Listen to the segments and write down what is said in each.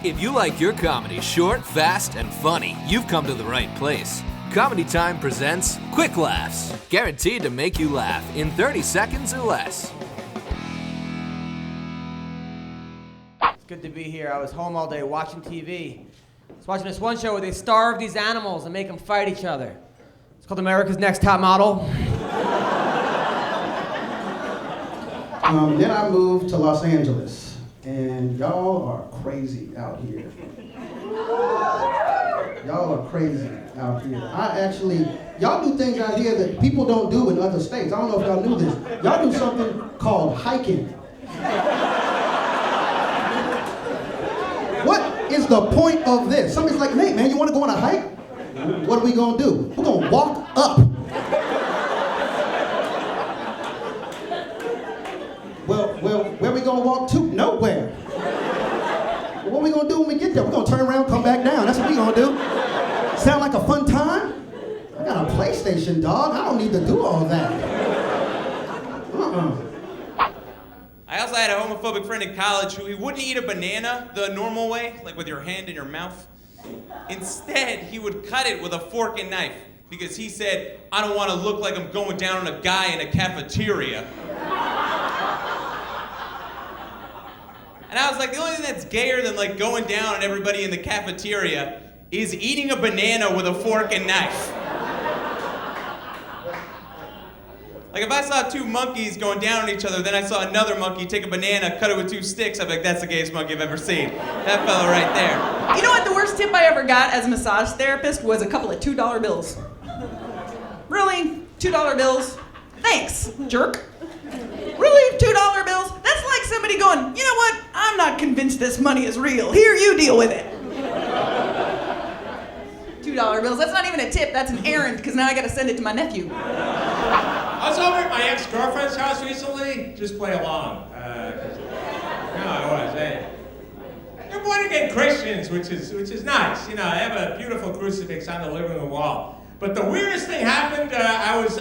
If you like your comedy short, fast, and funny, you've come to the right place. Comedy Time presents QuickLaffs, guaranteed to make you laugh in 30 seconds or less. It's good to be here. I was home all day watching TV. I was watching this one show where they starve these animals and make them fight each other. It's called America's Next Top Model. Then I moved to Los Angeles, and y'all are crazy out here. Y'all are crazy out here. Y'all do things out here that people don't do in other states. I don't know if y'all knew this. Y'all do something called hiking. What is the point of this? Somebody's like, Nate, man, you want to go on a hike? What are we going to do? We're going to walk up. Well, where we gonna walk to? Nowhere. Well, what we gonna do when we get there? We're gonna turn around, come back down. That's what we gonna do. Sound like a fun time? I got a PlayStation, dog. I don't need to do all that. I also had a homophobic friend in college who he wouldn't eat a banana the normal way, like with your hand in your mouth. Instead, he would cut it with a fork and knife because he said, I don't want to look like I'm going down on a guy in a cafeteria. And I was like, the only thing that's gayer than like going down on everybody in the cafeteria is eating a banana with a fork and knife. Like if I saw two monkeys going down on each other, then I saw another monkey take a banana, cut it with two sticks, I'd be like, that's the gayest monkey I've ever seen. That fella right there. You know what, the worst tip I ever got as a massage therapist was a couple of $2 bills. Really? $2 bills? Thanks, jerk. Really? $2 bills? That's like somebody going, you know what? I'm not convinced this money is real. Here, you deal with it. $2 bills. That's not even a tip. That's an errand, because now I got to send it to my nephew. I was over at my ex-girlfriend's house recently. Just play along. I was. They're born-again Christians, which is nice. You know, I have a beautiful crucifix on the living room wall. But the weirdest thing happened, I was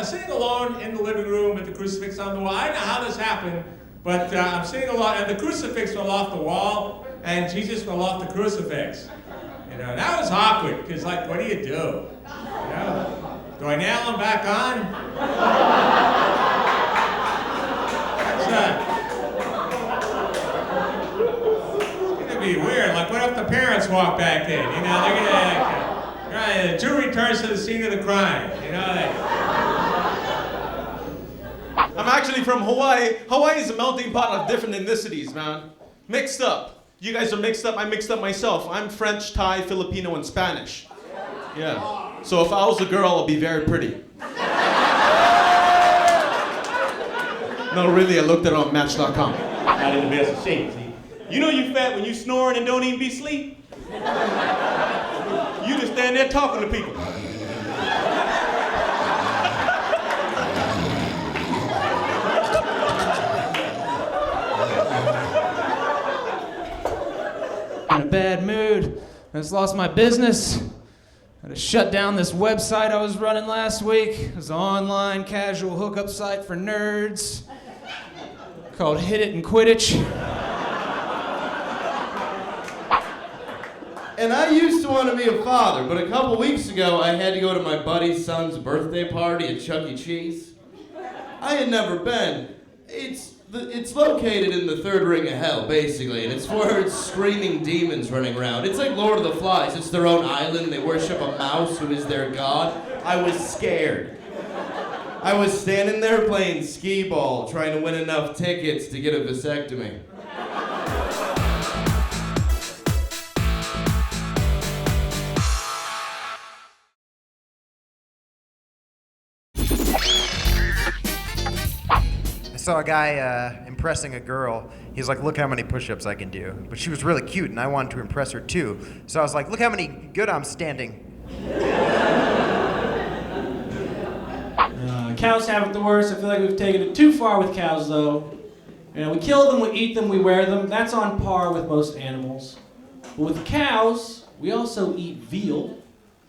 sitting alone in the living room with the crucifix on the wall. I don't know how this happened, but I'm sitting alone, and the crucifix fell off the wall, and Jesus fell off the crucifix. You know, that was awkward, because, like, what do you do? You know, do I nail him back on? It's gonna be weird. Like, what if the parents walk back in? You know, they're gonna... Right, the jury returns to the scene of the crime. You know I'm actually from Hawaii. Hawaii is a melting pot of different ethnicities, man. Mixed up. You guys are mixed up. I mixed up myself. I'm French, Thai, Filipino, and Spanish. Yeah. So if I was a girl, I'd be very pretty. No, really, I looked it on Match.com. Not in the best of shape, see? You know you fat when you snoring and don't even be asleep? You just stand there talking to people. In a bad mood. I just lost my business. I had to shut down this website I was running last week. It was an online casual hookup site for nerds called Hit It and Quidditch. And I used to want to be a father, but a couple weeks ago I had to go to my buddy's son's birthday party at Chuck E. Cheese. I had never been. It's located in the third ring of hell, basically, and it's for screaming demons running around. It's like Lord of the Flies. It's their own island. They worship a mouse who is their god. I was scared. I was standing there playing skee-ball, trying to win enough tickets to get a vasectomy. I saw a guy impressing a girl. He's like, look how many push-ups I can do. But she was really cute, and I wanted to impress her too. So I was like, look how many good I'm standing. Cows have it the worst. I feel like we've taken it too far with cows, though. You know, we kill them, we eat them, we wear them. That's on par with most animals. But with cows, we also eat veal,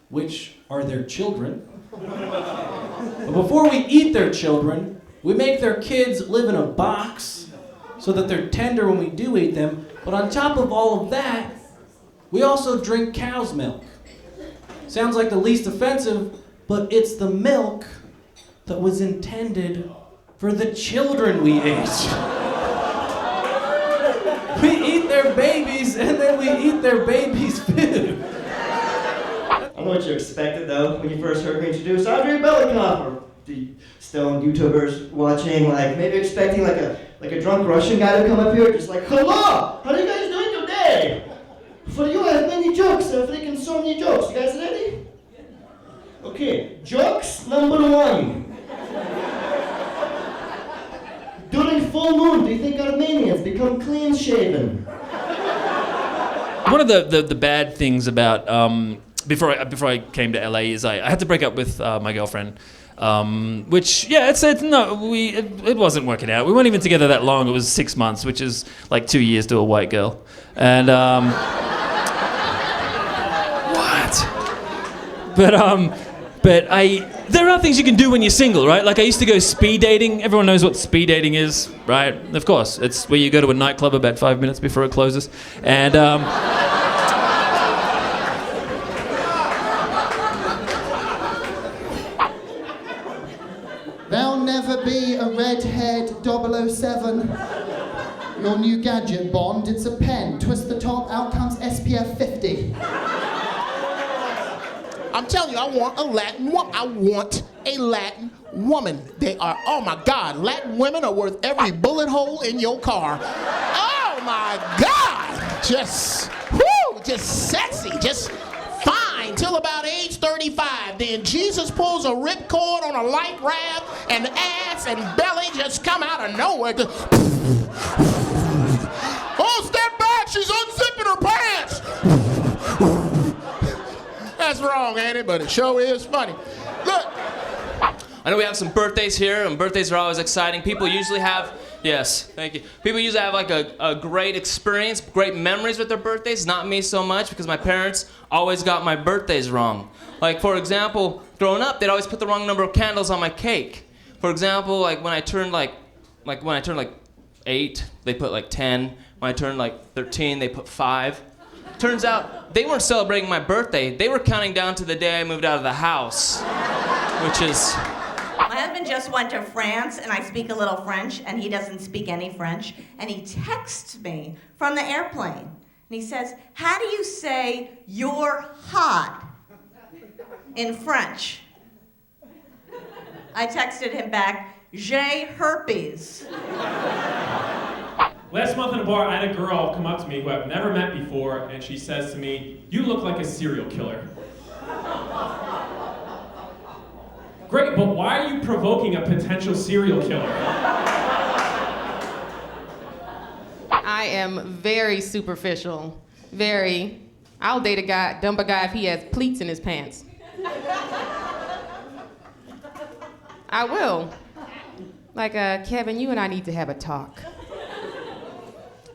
which are their children. But before we eat their children, we make their kids live in a box so that they're tender when we do eat them, But on top of all of that, we also drink cow's milk. Sounds like the least offensive, but it's the milk that was intended for the children we ate. We eat their babies, and then we eat their babies' food. I don't know what you expected, though, when you first heard me introduce Andre Belikov, or the stoned YouTubers watching, like, maybe expecting like a drunk Russian guy to come up here, just like, hello, how are you guys doing today? For you, I have many jokes, freaking so many jokes. You guys ready? Okay, jokes number 1. During full moon, do you think Armenians become clean-shaven? One of the bad things about before I came to LA is I had to break up with my girlfriend, which it wasn't working out. We weren't even together that long. It was 6 months, which is like 2 years to a white girl, and what? But there are things you can do when you're single, right? Like I used to go speed dating. Everyone knows what speed dating is, right? Of course, it's where you go to a nightclub about 5 minutes before it closes, and There'll never be a redhead 007. Your new gadget, Bond, it's a pen. Twist the top, out comes SPF 50. I'm telling you, I want a Latin woman. They are, oh my God, Latin women are worth every bullet hole in your car. Oh my God, just sexy, just fine till about age 35. Then Jesus pulls a ripcord on a light raft and ass and belly just come out of nowhere. Oh, step back, she's unzipping her pants. That's wrong, ain't it? But it sure is funny. Look. I know we have some birthdays here, and birthdays are always exciting. People usually have, yes, thank you. People usually have like a great experience, great memories with their birthdays. Not me so much, because my parents always got my birthdays wrong. Like, for example, growing up, they'd always put the wrong number of candles on my cake. For example, like when I turned like 8, they put like 10. When I turned like 13, they put 5. Turns out they weren't celebrating my birthday. They were counting down to the day I moved out of the house, which is... My husband just went to France, and I speak a little French, and he doesn't speak any French, and he texts me from the airplane, and he says, how do you say you're hot in French? I texted him back, j'ai herpes. Last month in a bar, I had a girl come up to me who I've never met before, and she says to me, you look like a serial killer. Great, but why are you provoking a potential serial killer? I am very superficial. Very. I'll date a guy, dump a guy if he has pleats in his pants. I will. Like, Kevin, you and I need to have a talk.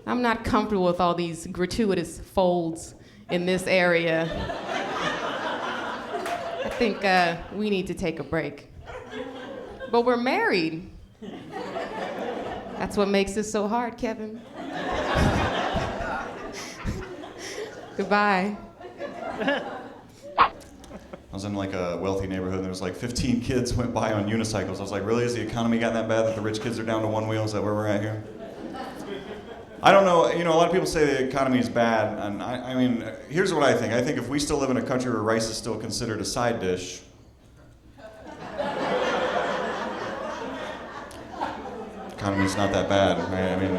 I'm not comfortable with all these gratuitous folds in this area. I think we need to take a break. But we're married. That's what makes this so hard, Kevin. Goodbye. I was in like a wealthy neighborhood and there was like 15 kids went by on unicycles. I was like, really? Has the economy gotten that bad that the rich kids are down to one wheel? Is that where we're at here? I don't know, a lot of people say the economy is bad, and I mean, here's what I think. I think if we still live in a country where rice is still considered a side dish, the economy's not that bad, right? I mean,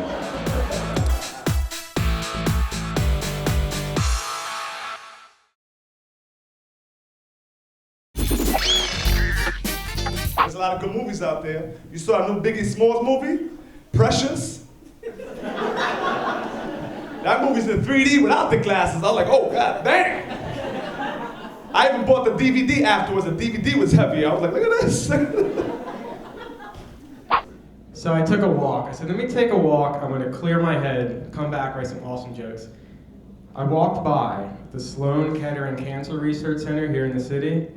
there's a lot of good movies out there. You saw a new Biggie Smalls movie, Precious. That movie's in 3D without the glasses. I was like, oh, God damn. I even bought the DVD afterwards. The DVD was heavy. I was like, look at this. So I took a walk. I said, let me take a walk. I'm going to clear my head, come back, write some awesome jokes. I walked by the Sloan Kettering Cancer Research Center here in the city.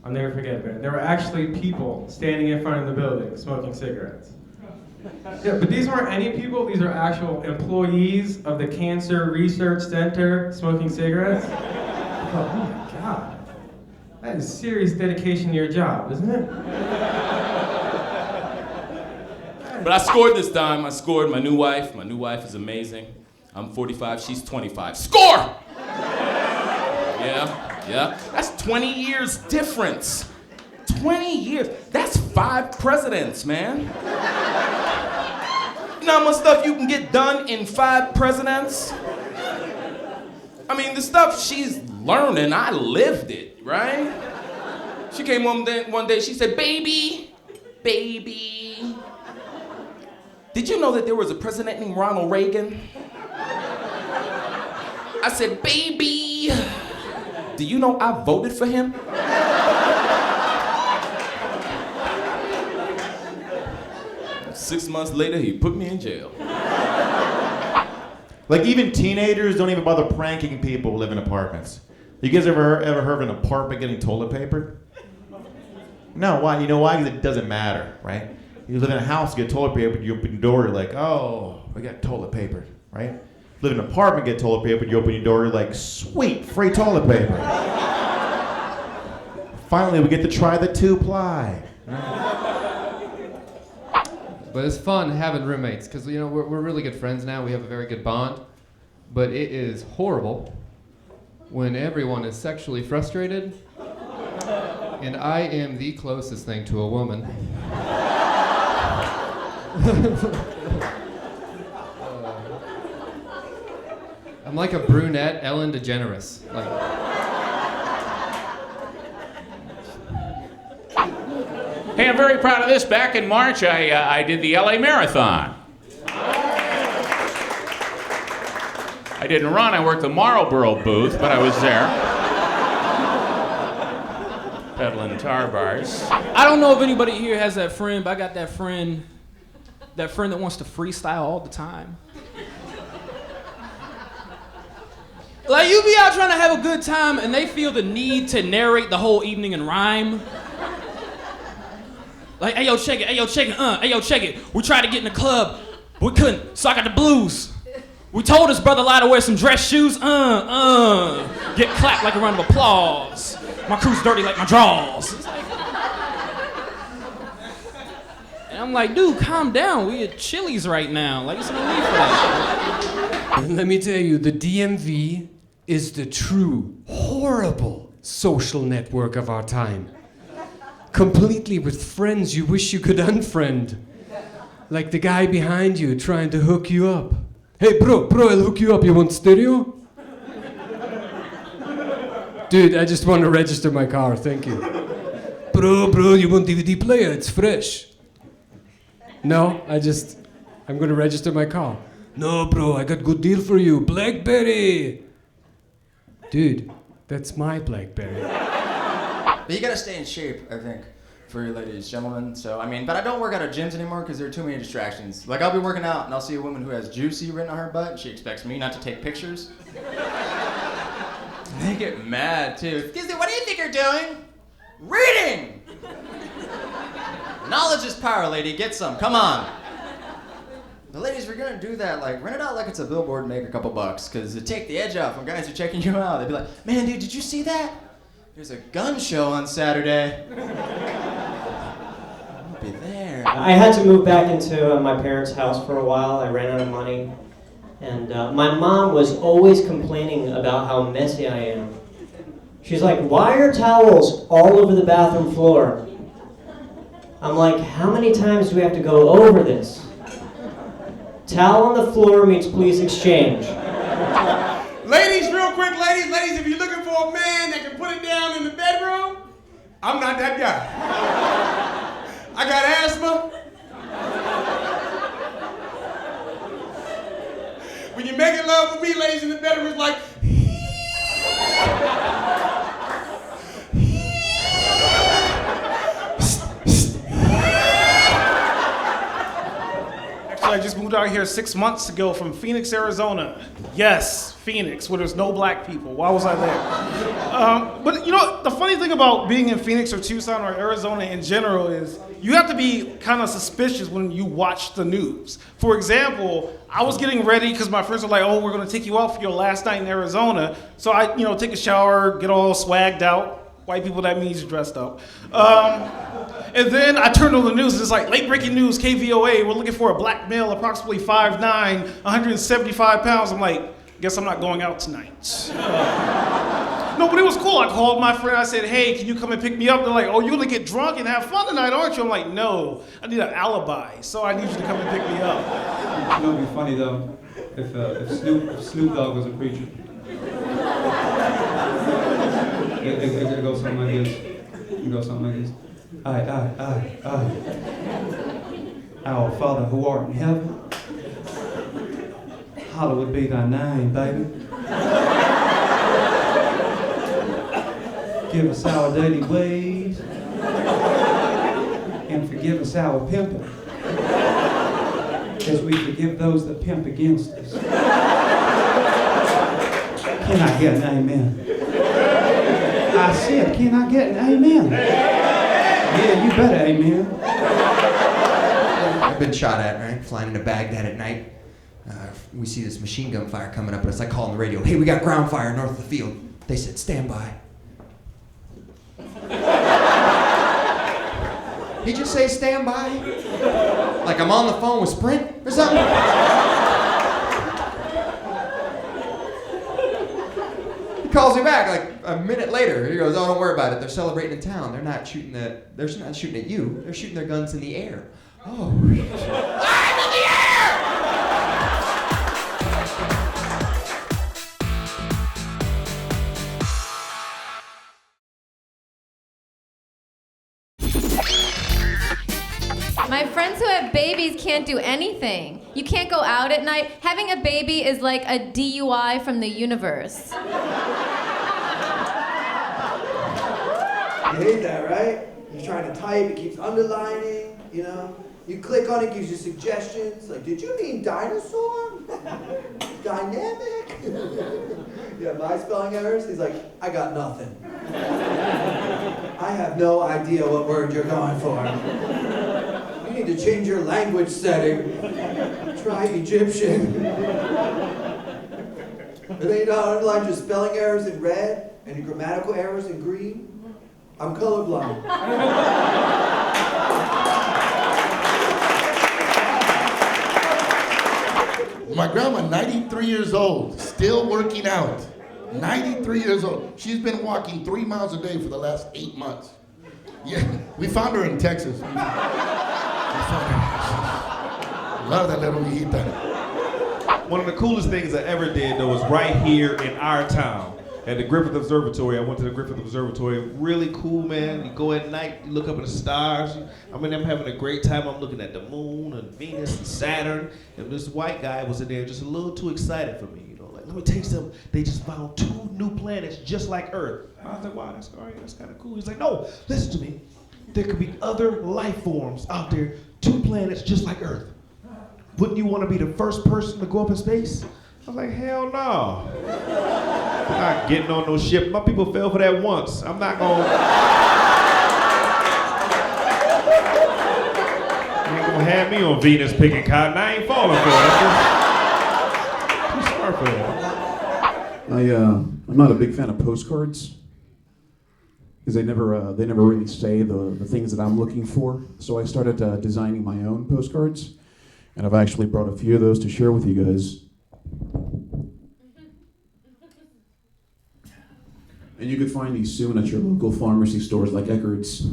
I'll never forget it. There were actually people standing in front of the building smoking cigarettes. Yeah, but these aren't any people. These are actual employees of the Cancer Research Center smoking cigarettes. Oh my God. That is serious dedication to your job, isn't it? But I scored this time. I scored my new wife. My new wife is amazing. I'm 45, she's 25. Score! Yeah. That's 20 years difference. 20 years. That's 5 presidents, man. You know how much stuff you can get done in 5 presidents? I mean, the stuff she's learning, I lived it, right? She came one day, she said, baby, did you know that there was a president named Ronald Reagan? I said, baby, do you know I voted for him? 6 months later, he put me in jail. Like, even teenagers don't even bother pranking people who live in apartments. You guys ever heard of an apartment getting toilet paper? No, why? You know why? Because it doesn't matter, right? You live in a house, you get toilet paper, you open your door, you're like, oh, we got toilet paper, right? Live in an apartment, get toilet paper, you open your door, you're like, sweet, free toilet paper. Finally, we get to try the 2-ply. But it's fun having roommates, because you know we're really good friends now. We have a very good bond. But it is horrible when everyone is sexually frustrated, and I am the closest thing to a woman. I'm like a brunette Ellen DeGeneres. Hey, I'm very proud of this. Back in March, I did the LA Marathon. I didn't run, I worked the Marlboro booth, but I was there. Peddling tar bars. I don't know if anybody here has that friend, but I got that friend that wants to freestyle all the time. Like, you be out trying to have a good time and they feel the need to narrate the whole evening in rhyme. Like, hey yo, check it, hey yo, check it. We tried to get in the club, but we couldn't, so I got the blues. We told his brother lie to wear some dress shoes, get clapped like a round of applause. My crew's dirty like my drawers. And I'm like, dude, calm down, we at Chili's right now. Like, it's no need for that. Let me tell you, the DMV is the true, horrible social network of our time. Completely with friends you wish you could unfriend. Like the guy behind you trying to hook you up. Hey bro, I'll hook you up, you want stereo? Dude, I just want to register my car, thank you. Bro, you want DVD player, it's fresh. No, I'm gonna register my car. No bro, I got good deal for you, BlackBerry. Dude, that's my BlackBerry. But you gotta stay in shape, I think, for you ladies, gentlemen. So, but I don't work out at gyms anymore because there are too many distractions. Like, I'll be working out and I'll see a woman who has juicy written on her butt and she expects me not to take pictures. They get mad, too. Excuse me, what do you think you're doing? Reading! Knowledge is power, lady. Get some. Come on. The ladies, we're gonna do that, like, rent it out like it's a billboard and make a couple bucks, because to take the edge off when guys are checking you out. They'd be like, man, dude, did you see that? There's a gun show on Saturday. I'll be there. I had to move back into my parents' house for a while. I ran out of money. And my mom was always complaining about how messy I am. She's like, why are towels all over the bathroom floor? I'm like, how many times do we have to go over this? Towel on the floor means please exchange. Ladies, real quick, ladies, if you're looking for a man that can put it down in the bedroom, I'm not that guy. I got asthma. When you're making love with me, ladies, in the bedroom, it's like... Actually, I just moved out here 6 months ago from Phoenix, Arizona. Yes, Phoenix, where there's no black people. Why was I there? But you know, the funny thing about being in Phoenix or Tucson or Arizona in general is you have to be kind of suspicious when you watch the news. For example, I was getting ready because my friends were like, oh, we're going to take you out for your last night in Arizona. So I, take a shower, get all swagged out. White people, that means dressed up. And then I turned on the news, and it's like, late breaking news, KVOA, we're looking for a black male, approximately 5'9", 175 pounds. I'm like, guess I'm not going out tonight. No, but it was cool. I called my friend, I said, hey, can you come and pick me up? They're like, oh, you're gonna get drunk and have fun tonight, aren't you? I'm like, no, I need an alibi, so I need you to come and pick me up. You know, it'd be funny though, if Snoop Dogg was a preacher. It goes something like this. It goes something like this. I. Our Father who art in heaven, hallowed be thy name, baby. Give us our daily wage and forgive us our pimping as we forgive those that pimp against us. Can I get an amen? I said, can I get an amen? Yeah, you better amen. I've been shot at, right? Flying into Baghdad at night. We see this machine gun fire coming up, and it's like calling the radio. Hey, we got ground fire north of the field. They said, stand by. He just say stand by? Like I'm on the phone with Sprint or something? He calls me back like a minute later. He goes, oh, don't worry about it. They're celebrating in town. They're not shooting at you. They're shooting their guns in the air. Oh. I'm in the air! My friends who have babies can't do anything. You can't go out at night. Having a baby is like a DUI from the universe. You hate that, right? You're trying to type, it keeps underlining, you know? You click on it, gives you suggestions, like, did you mean dinosaur? Dynamic? Yeah, my spelling errors, he's like, I got nothing. I have no idea what word you're going for. You need to change your language setting. Try Egyptian. And then you know how to underline your spelling errors in red and your grammatical errors in green? I'm colorblind. My grandma, 93 years old, still working out. 93 years old. She's been walking 3 miles a day for the last 8 months. Yeah, we found her in Texas. We found her. Love that little viejita. One of the coolest things I ever did, though, was right here in our town. At the Griffith Observatory. I went to the Griffith Observatory. Really cool, man. You go at night, you look up at the stars. I'm having a great time. I'm looking at the moon and Venus and Saturn. And this white guy was in there just a little too excited for me. Like, let me tell you something. They just found 2 new planets just like Earth. I was like, wow, that's kind of cool. He's like, no, listen to me. There could be other life forms out there, 2 planets just like Earth. Wouldn't you want to be the first person to go up in space? I was like, hell no. I'm not getting on no ship. My people fell for that once. I'm not gonna. You ain't gonna have me on Venus picking cotton. I ain't falling for it. Too smart for that. I'm not a big fan of postcards because they never really say the things that I'm looking for. So I started designing my own postcards, and I've actually brought a few of those to share with you guys. And you could find these soon at your local pharmacy stores like Eckerd's.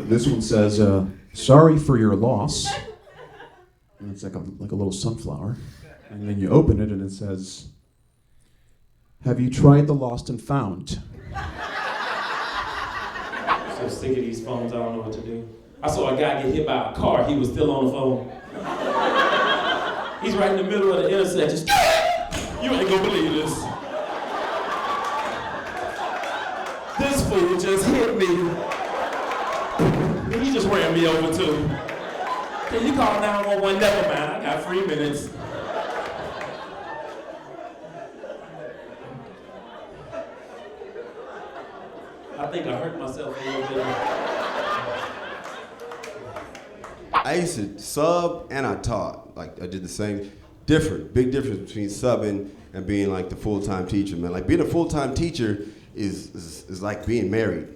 This one says, sorry for your loss. And it's like a little sunflower. And then you open it and it says, have you tried the lost and found? So sick of these phones, I don't know what to do. I saw a guy get hit by a car, he was still on the phone. He's right in the middle of the intersection. You ain't gonna believe this. This fool just hit me. He just ran me over too. Can you call 911? Never mind, I got 3 minutes. I think I hurt myself a little bit. I used to sub and I taught. Like I did the same, big difference between subbing and being like the full-time teacher, man. Like being a full-time teacher is like being married.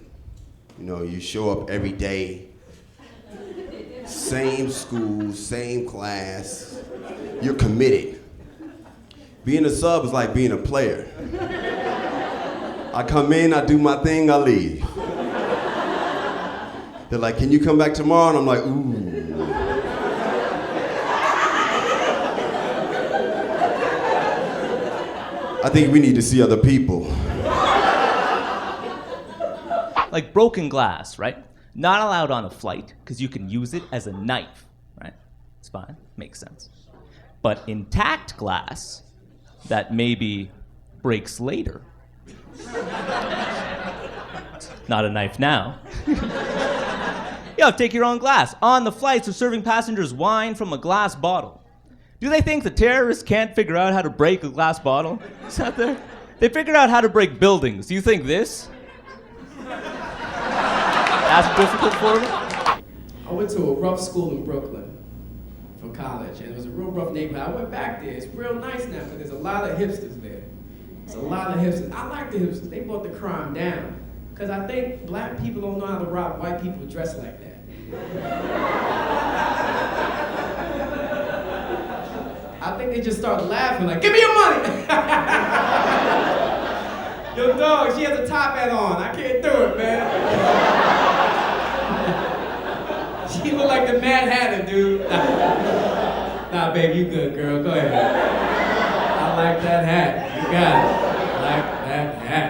You know, you show up every day, same school, same class, you're committed. Being a sub is like being a player. I come in, I do my thing, I leave. They're like, can you come back tomorrow? And I'm like, ooh. I think we need to see other people. Like broken glass, right? Not allowed on a flight, because you can use it as a knife, right? It's fine, makes sense. But intact glass that maybe breaks later. Not a knife now. Yo, take your own glass. On the flights, they're serving passengers wine from a glass bottle. Do they think the terrorists can't figure out how to break a glass bottle? Is that there? They figured out how to break buildings. Do you think this? That's difficult for them? I went to a rough school in Brooklyn for college, and it was a real rough neighborhood. I went back there. It's real nice now, but there's a lot of hipsters there. There's a lot of hipsters. I like the hipsters. They brought the crime down. Because I think black people don't know how to rob white people dressed like that. I think they just started laughing like, give me your money! Yo, dog, she has a top hat on. I can't do it, man. She look like the Mad Hatter, dude. Nah, babe, you good, girl. Go ahead. I like that hat. You got it. I like that hat.